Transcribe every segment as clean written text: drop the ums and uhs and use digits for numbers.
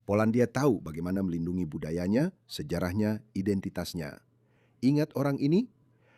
Polandia tahu bagaimana melindungi budayanya, sejarahnya, identitasnya. Ingat orang ini?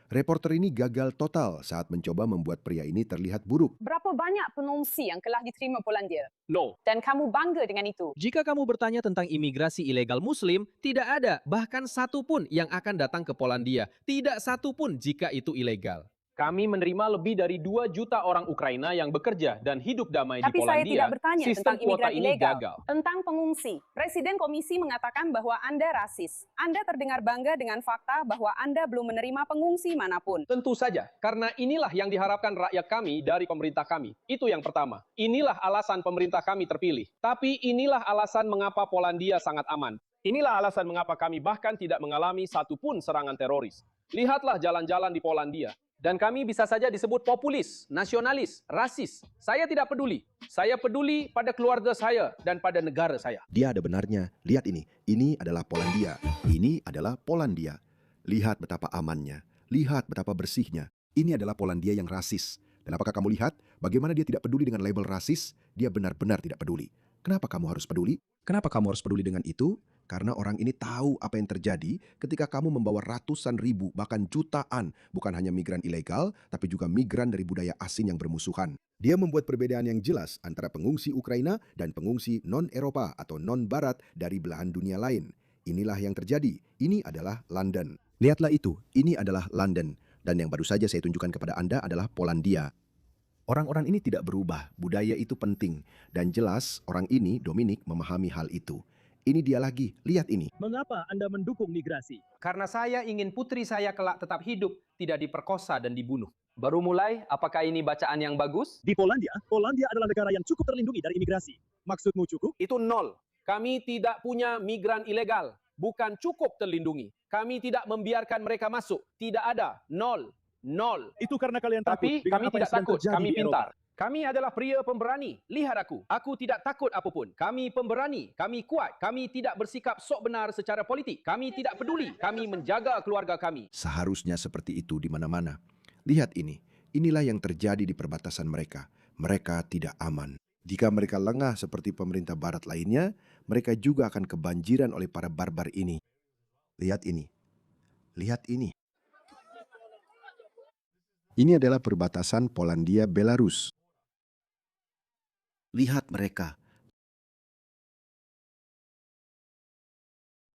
Reporter ini gagal total saat mencoba membuat pria ini terlihat buruk. Berapa banyak pengungsi yang telah diterima Polandia? No. Dan kamu bangga dengan itu? Jika kamu bertanya tentang imigrasi ilegal Muslim, tidak ada bahkan satu pun yang akan datang ke Polandia. Tidak satu pun jika itu ilegal. Kami menerima lebih dari 2 juta orang Ukraina yang bekerja dan hidup damai di Tapi saya Polandia. tidak bertanya Sistem tentang kuota imigran ini ilegal. gagal. Tentang pengungsi, Presiden Komisi mengatakan bahwa Anda rasis. Anda terdengar bangga dengan fakta bahwa Anda belum menerima pengungsi manapun. Tentu saja, karena inilah yang diharapkan rakyat kami dari pemerintah kami. Itu yang pertama. Inilah alasan pemerintah kami terpilih. Tapi inilah alasan mengapa Polandia sangat aman. Inilah alasan mengapa kami bahkan tidak mengalami satupun serangan teroris. Lihatlah jalan-jalan di Polandia. Dan kami bisa saja disebut populis, nasionalis, rasis. Saya tidak peduli. Saya peduli pada keluarga saya dan pada negara saya. Dia ada benarnya. Lihat ini. Ini adalah Polandia. Ini adalah Polandia. Lihat betapa amannya. Lihat betapa bersihnya. Ini adalah Polandia yang rasis. Dan apakah kamu lihat bagaimana dia tidak peduli dengan label rasis? Dia benar-benar tidak peduli. Kenapa kamu harus peduli? Kenapa kamu harus peduli dengan itu? Karena orang ini tahu apa yang terjadi ketika kamu membawa ratusan ribu, bahkan jutaan, bukan hanya migran ilegal, tapi juga migran dari budaya asing yang bermusuhan. Dia membuat perbedaan yang jelas antara pengungsi Ukraina dan pengungsi non-Eropa atau non-Barat dari belahan dunia lain. Inilah yang terjadi. Ini adalah London. Lihatlah itu. Ini adalah London. Dan yang baru saja saya tunjukkan kepada Anda adalah Polandia. Orang-orang ini tidak berubah. Budaya itu penting. Dan jelas orang ini, Dominic, memahami hal itu. Ini dia lagi, lihat ini. Mengapa Anda mendukung migrasi? Karena saya ingin putri saya kelak tetap hidup, tidak diperkosa dan dibunuh. Baru mulai, apakah ini bacaan yang bagus? Di Polandia adalah negara yang cukup terlindungi dari imigrasi. Maksudmu cukup? Itu nol. Kami tidak punya migran ilegal. Bukan cukup terlindungi. Kami tidak membiarkan mereka masuk. Tidak ada. Nol. Nol. Itu karena kalian takut. Tapi dengan kami apa yang tidak sedang takut. terjadi Kami di pintar. Eropa. Kami adalah pria pemberani. Lihat aku. Aku tidak takut apapun. Kami pemberani. Kami kuat. Kami tidak bersikap sok benar secara politik. Kami tidak peduli. Kami menjaga keluarga kami. Seharusnya seperti itu di mana-mana. Lihat ini. Inilah yang terjadi di perbatasan mereka. Mereka tidak aman. Jika mereka lengah seperti pemerintah barat lainnya, mereka juga akan kebanjiran oleh para barbar ini. Lihat ini. Lihat ini. Ini adalah perbatasan Polandia-Belarus. Lihat mereka.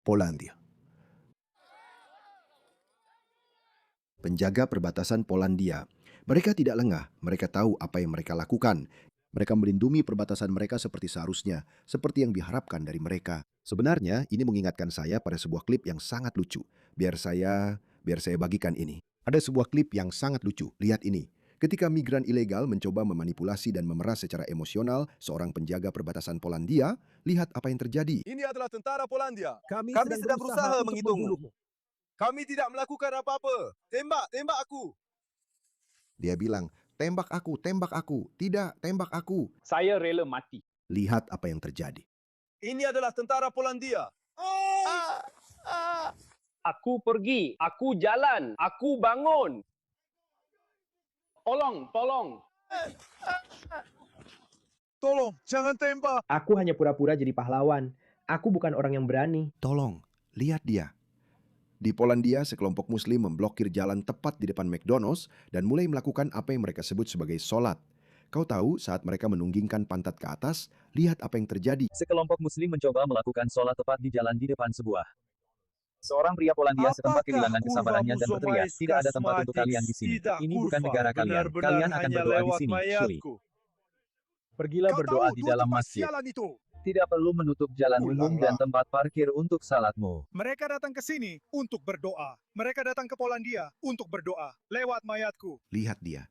Polandia. Penjaga perbatasan Polandia. Mereka tidak lengah, mereka tahu apa yang mereka lakukan. Mereka melindungi perbatasan mereka seperti seharusnya, seperti yang diharapkan dari mereka. Sebenarnya, ini mengingatkan saya pada sebuah klip yang sangat lucu. Biar saya bagikan ini. Ada sebuah klip yang sangat lucu, lihat ini. Ketika migran ilegal mencoba memanipulasi dan memeras secara emosional seorang penjaga perbatasan Polandia, lihat apa yang terjadi. Ini adalah tentara Polandia. Kami sedang berusaha untuk menghitungmu. membunuhmu. Kami tidak melakukan apa-apa. Tembak aku. Dia bilang, tembak aku. Tidak, tembak aku. Saya rela mati. Lihat apa yang terjadi. Ini adalah tentara Polandia. Aku pergi. Aku jalan. Aku bangun. Tolong. Tolong, jangan tembak. Aku hanya pura-pura jadi pahlawan. Aku bukan orang yang berani. Tolong, lihat dia. Di Polandia, sekelompok muslim memblokir jalan tepat di depan McDonald's dan mulai melakukan apa yang mereka sebut sebagai sholat. Kau tahu, saat mereka menunggingkan pantat ke atas, lihat apa yang terjadi. Sekelompok muslim mencoba melakukan sholat tepat di jalan di depan sebuah. Seorang pria Polandia setempat kehilangan kesabarannya dan berteriak, tidak ada tempat untuk kalian di sini. Ini bukan negara kalian. Kalian akan berdoa di sini, Shuli. Pergilah berdoa di dalam masjid. Tidak perlu menutup jalan umum dan tempat parkir untuk salatmu. Mereka datang ke sini untuk berdoa. Mereka datang ke Polandia untuk berdoa lewat mayatku. Lihat dia.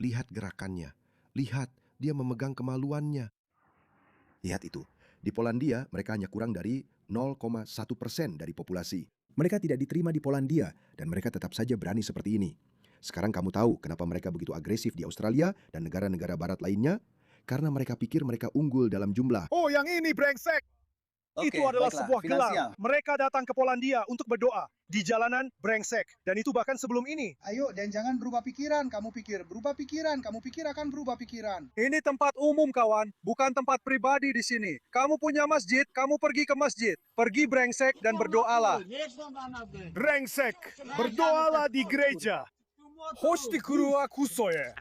Lihat gerakannya. Lihat, dia memegang kemaluannya. Lihat itu. Di Polandia, mereka hanya kurang dari 0,1% dari populasi. Mereka tidak diterima di Polandia, dan mereka tetap saja berani seperti ini. Sekarang kamu tahu kenapa mereka begitu agresif di Australia dan negara-negara barat lainnya? Karena mereka pikir mereka unggul dalam jumlah. Oh, yang ini brengsek. Itu adalah sebuah gelar. Mereka datang ke Polandia untuk berdoa. di jalanan brengsek. Dan itu bahkan sebelum ini. Ayo, dan jangan berubah pikiran. Kamu pikir berubah pikiran, kamu pikir akan berubah pikiran. Ini tempat umum, kawan, bukan tempat pribadi di sini. Kamu punya masjid, kamu pergi ke masjid. Pergi brengsek dan berdoalah. Brengsek, berdoalah di gereja. Hoshite kuru wa kusoe.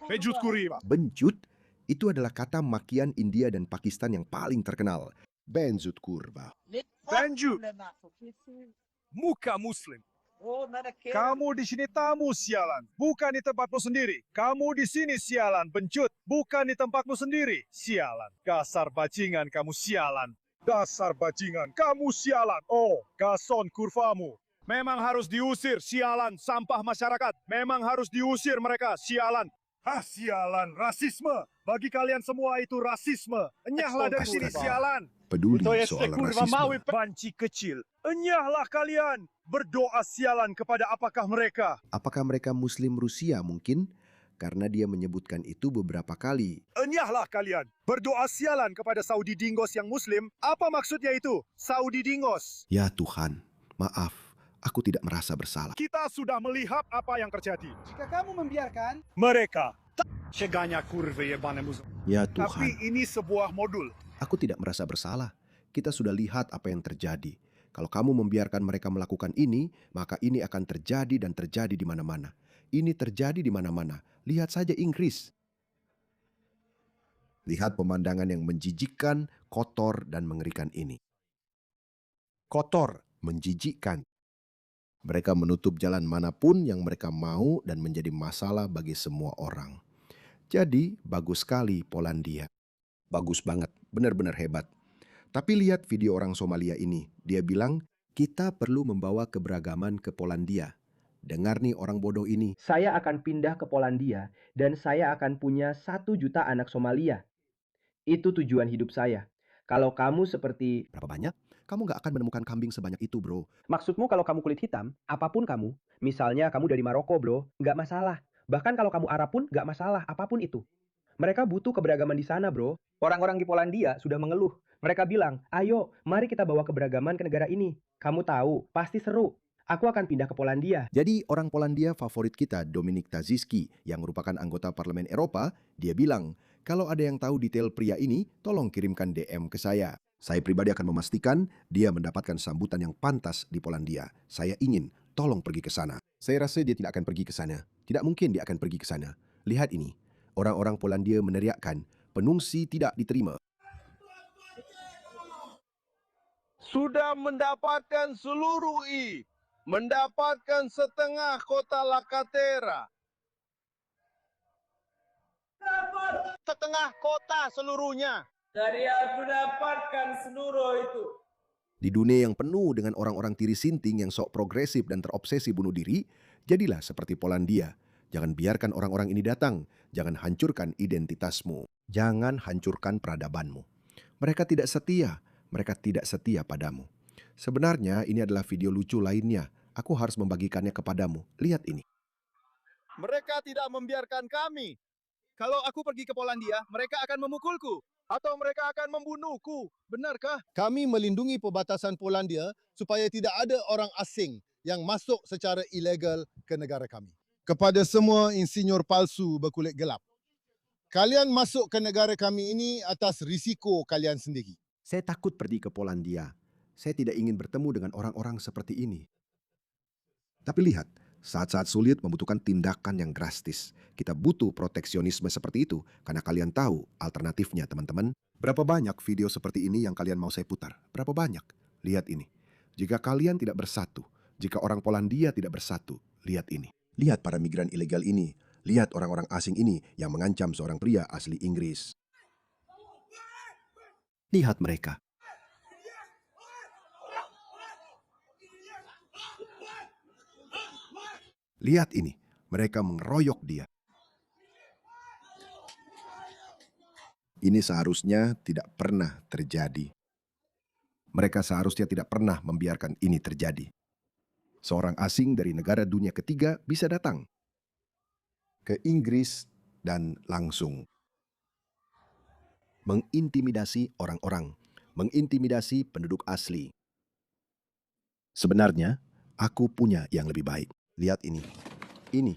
Benjut kuriwa. Benjut itu adalah kata makian India dan Pakistan yang paling terkenal. Benjut kurva. Benjut, muka muslim. Kamu di sini tamu sialan, bukan di tempatmu sendiri. Kamu di sini sialan, bencut, bukan di tempatmu sendiri. Sialan, dasar bajingan kamu sialan. Dasar bajingan, kamu sialan. Oh, gason kurvamu. Memang harus diusir, sialan, sampah masyarakat. Memang harus diusir mereka, sialan. Hah, sialan, rasisme. Bagi kalian semua itu rasisme. Enyahlah dari sini, sialan. Peduli soal rasisme. Banci kecil, enyahlah kalian. Berdoa sialan kepada apakah mereka? Apakah mereka Muslim Rusia mungkin? Karena dia menyebutkan itu beberapa kali. Enyahlah kalian. Berdoa sialan kepada Saudi Dingos yang Muslim. Apa maksudnya itu? Saudi Dingos. Ya Tuhan, maaf, aku tidak merasa bersalah. Kita sudah melihat apa yang terjadi. Jika kamu membiarkan, Mereka. Seganya kurve ya banemus. Ya Tapi Tuhan, ini sebuah modul. aku tidak merasa bersalah. Kita sudah lihat apa yang terjadi. Kalau kamu membiarkan mereka melakukan ini, maka ini akan terjadi dan terjadi di mana-mana. Ini terjadi di mana-mana. Lihat saja Inggris. Lihat pemandangan yang menjijikkan, kotor, dan mengerikan ini. Kotor, menjijikkan. Mereka menutup jalan manapun yang mereka mau dan menjadi masalah bagi semua orang. Jadi, bagus sekali Polandia. Bagus banget, benar-benar hebat. Tapi lihat video orang Somalia ini. Dia bilang, kita perlu membawa keberagaman ke Polandia. Dengar nih orang bodoh ini. Saya akan pindah ke Polandia dan saya akan punya 1 juta anak Somalia. Itu tujuan hidup saya. Kalau kamu seperti... Berapa banyak? Kamu nggak akan menemukan kambing sebanyak itu, bro. Maksudmu kalau kamu kulit hitam, apapun kamu, misalnya kamu dari Maroko, bro, nggak masalah. Bahkan kalau kamu Arab pun nggak masalah, apapun itu. Mereka butuh keberagaman di sana, bro. Orang-orang di Polandia sudah mengeluh. Mereka bilang, ayo, mari kita bawa keberagaman ke negara ini. Kamu tahu, pasti seru. Aku akan pindah ke Polandia. Jadi orang Polandia favorit kita, Dominik Taziski, yang merupakan anggota Parlemen Eropa, dia bilang, kalau ada yang tahu detail pria ini, tolong kirimkan DM ke saya. Saya pribadi akan memastikan dia mendapatkan sambutan yang pantas di Polandia. Saya ingin, tolong pergi ke sana. Saya rasa dia tidak akan pergi ke sana. Tidak mungkin dia akan pergi ke sana. Lihat ini, orang-orang Polandia meneriakkan, pengungsi tidak diterima. Sudah mendapatkan seluruh mendapatkan setengah kota Lakatera. Setengah kota seluruhnya. Dari aku dapatkan seluruh itu. Di dunia yang penuh dengan orang-orang tiri sinting yang sok progresif dan terobsesi bunuh diri, jadilah seperti Polandia. Jangan biarkan orang-orang ini datang. Jangan hancurkan identitasmu. Jangan hancurkan peradabanmu. Mereka tidak setia. Mereka tidak setia padamu. Sebenarnya ini adalah video lucu lainnya. Aku harus membagikannya kepadamu. Lihat ini. Mereka tidak membiarkan kami. Kalau aku pergi ke Polandia, mereka akan memukulku. Atau mereka akan membunuhku. Benarkah? Kami melindungi perbatasan Polandia supaya tidak ada orang asing yang masuk secara ilegal ke negara kami. Kepada semua insinyur palsu berkulit gelap, kalian masuk ke negara kami ini atas risiko kalian sendiri. Saya takut pergi ke Polandia. Saya tidak ingin bertemu dengan orang-orang seperti ini. Tapi lihat, saat-saat sulit membutuhkan tindakan yang drastis. Kita butuh proteksionisme seperti itu karena kalian tahu alternatifnya, teman-teman. Berapa banyak video seperti ini yang kalian mau saya putar? Berapa banyak? Lihat ini. Jika kalian tidak bersatu, jika orang Polandia tidak bersatu, lihat ini. Lihat para migran ilegal ini. Lihat orang-orang asing ini yang mengancam seorang pria asli Inggris. Lihat mereka. Lihat ini, mereka mengeroyok dia. Ini seharusnya tidak pernah terjadi. Mereka seharusnya tidak pernah membiarkan ini terjadi. Seorang asing dari negara dunia ketiga bisa datang ke Inggris dan langsung mengintimidasi orang-orang, mengintimidasi penduduk asli. Sebenarnya, aku punya yang lebih baik. Lihat ini. Ini.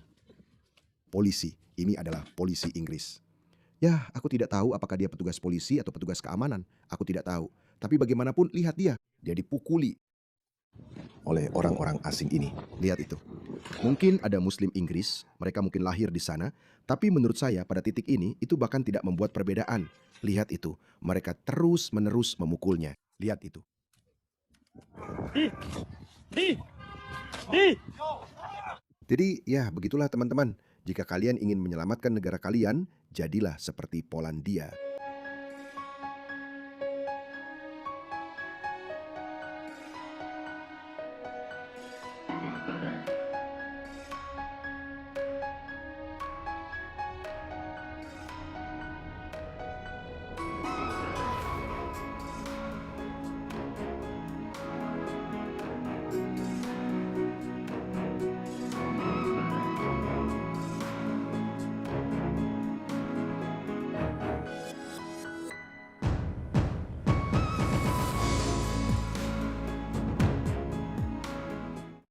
Polisi. Ini adalah polisi Inggris. Ya, aku tidak tahu apakah dia petugas polisi atau petugas keamanan. Aku tidak tahu. Tapi bagaimanapun, lihat dia. Dia dipukuli oleh orang-orang asing ini. Lihat itu. Mungkin ada Muslim Inggris, mereka mungkin lahir di sana, tapi menurut saya pada titik ini itu bahkan tidak membuat perbedaan. Lihat itu, mereka terus-menerus memukulnya. Lihat itu. Jadi ya begitulah teman-teman. Jika kalian ingin menyelamatkan negara kalian, jadilah seperti Polandia.